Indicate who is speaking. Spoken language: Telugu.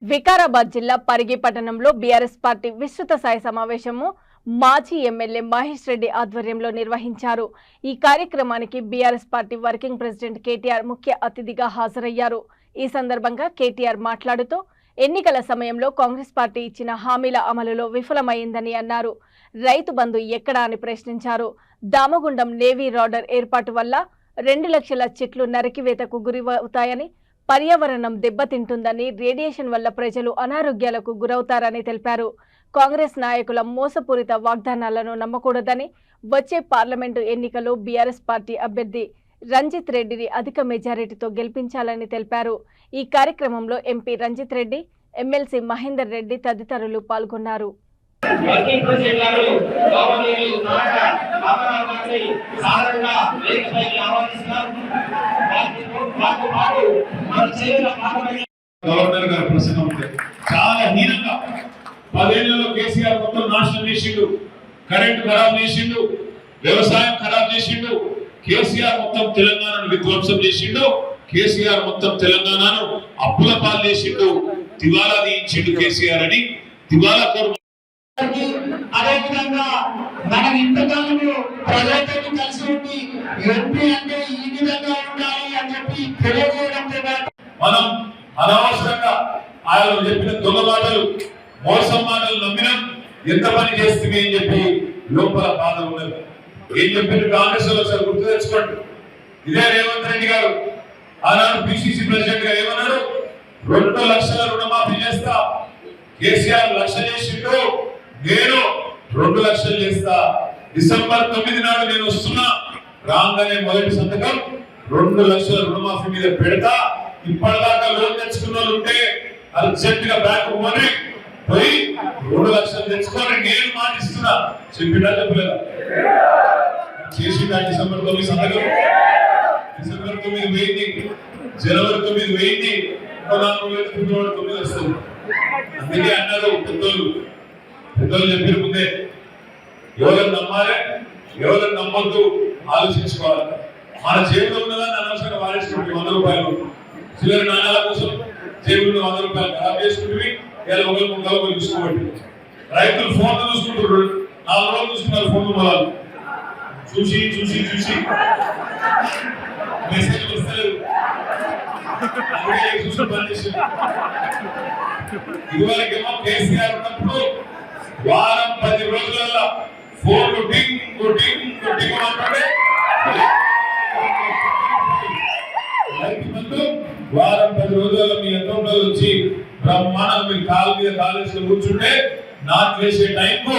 Speaker 1: వికారాబాద్ జిల్లా పరిగి పట్టణంలో బీఆర్ఎస్ పార్టీ విస్తృత స్థాయి సమావేశము మాజీ ఎమ్మెల్యే మహేష్ రెడ్డి ఆధ్వర్యంలో నిర్వహించారు। ఈ కార్యక్రమానికి BRS party working president KTR ముఖ్య అతిథిగా హాజరయ్యారు। ఈ సందర్భంగా కేటీఆర్ మాట్లాడుతూ ఎన్నికల సమయంలో కాంగ్రెస్ పార్టీ ఇచ్చిన హామీల అమలులో విఫలమైందని అన్నారు। రైతు బంధు ఎక్కడా అని ప్రశ్నించారు। దామగుండం నేవీ రాడర్ ఏర్పాటు వల్ల 2 లక్షల చెట్లు నరికివేతకు గురవుతాయని, పర్యావరణం దెబ్బతింటుందని, రేడియేషన్ వల్ల ప్రజలు అనారోగ్యాలకు గురవుతారని తెలిపారు। కాంగ్రెస్ నాయకుల మోసపూరిత వాగ్దానాలను నమ్మకూడదని, వచ్చే పార్లమెంటు ఎన్నికల్లో బీఆర్ఎస్ పార్టీ అభ్యర్థి రంజిత్ రెడ్డిని అధిక మెజారిటీతో గెలిపించాలని తెలిపారు। ఈ కార్యక్రమంలో ఎంపీ రంజిత్ రెడ్డి, ఎమ్మెల్సీ మహేందర్ రెడ్డి తదితరులు పాల్గొన్నారు।
Speaker 2: గవర్నర్ గారి ప్రసంగం చాలా హీనంగా 10 ఏళ్లలో కేసీఆర్ మొత్తం నాశనం చేసిండు, కరెంట్ ఖరాబ్ చేసిండు, వ్యవసాయం ఖరాబ్ చేసిండు, కేసీఆర్ మొత్తం తెలంగాణను విధ్వంసం చేసిండు, కేసీఆర్ మొత్తం తెలంగాణను అప్పుల పాలు చేసిండు, దివాలా తీయించిండు కేసీఆర్ అని దివాలా కోరు।
Speaker 3: అదేవిధంగా మనం ఇంతకాలము ప్రజలతో కలిసి ఉండి ఎంపీ అంటే ఈ విధంగా ఉండాలి అని చెప్పి తెలియజేయడంతో
Speaker 2: మనం అనవసరంగా ఆయన చెప్పిన దొంగ మాటలు, మోసం మాటలు నమ్మినాం, ఎంత పని చేస్తుంది అని చెప్పి లోపల బాధ ఉన్నది। ఏం చెప్పిన కాంగ్రెస్ లో సార్ గుర్తు తెచ్చుకోండి। ఇదే రేవంత్ రెడ్డి గారు ఆనాడు పిసిసి ప్రెసిడెంట్ గా ఏమన్నారు, 2 లక్షల రుణమాఫీ చేస్తా, కేసీఆర్ 1 లక్ష చేసిండు, నేను 2 లక్షలు చేస్తా, డిసెంబర్ 9 నాడు నేను వస్తున్నా, రాగానే మొదటి సంతకం 2 లక్షల రుణమాఫీ మీద పెడతా, ఇప్పటిదాకా లోన్ తెచ్చుకున్న వాళ్ళు ఉంటే అర్జెంట్ గా బ్యాంకు పోయి 2 లక్షలు తెచ్చుకొని నేను మాటిస్తున్నా చెప్పినా చెప్పలేదా? చేసిందా? డిసెంబర్ 9 సంతకం, డిసెంబర్ 9 పోయింది, జనవరి 9 పోయింది, 4 రోజులు ఫిబ్రవరి 9 వస్తుంది। అందుకే అన్నారు పెద్దోళ్ళు చెప్పిన ముందే ఎవరిని నమ్మాలి, ఎవరిని నమ్మొద్దు ఆలోచించుకోవాలి। మన జేబులో ఉన్నదాన్ని అనవసరంగా వాడేసుకుంటే 100 రూపాయలు చిల్లర నాణాల కోసం జేబులో 100 రూపాయలు ఖరాబ్ చేసుకుంటే ఇలా ఒకరు చూసుకోబట్టి రైతులు ఫోన్లు చూసుకుంటారు, 4 రోజులు చూసుకున్నారు ఫోన్లు మొదలు చూసి చూసి చూసి మెసేజ్ వస్తలేదు, చూసి పనిచేసి ఇదివరకేమో కేసీఆర్ ఉన్నప్పుడు వారం 10 రోజులలో ఫోన్లు టింగ్ టింగ్ టింగ్ మాట్లాడే వారం 10 రోజులలో మీ అకౌంట్లో వచ్చి బ్రహ్మాండంగా మీ కాలు మీద కాలేజీలో కూర్చుంటే నాకు వేసే టైంకు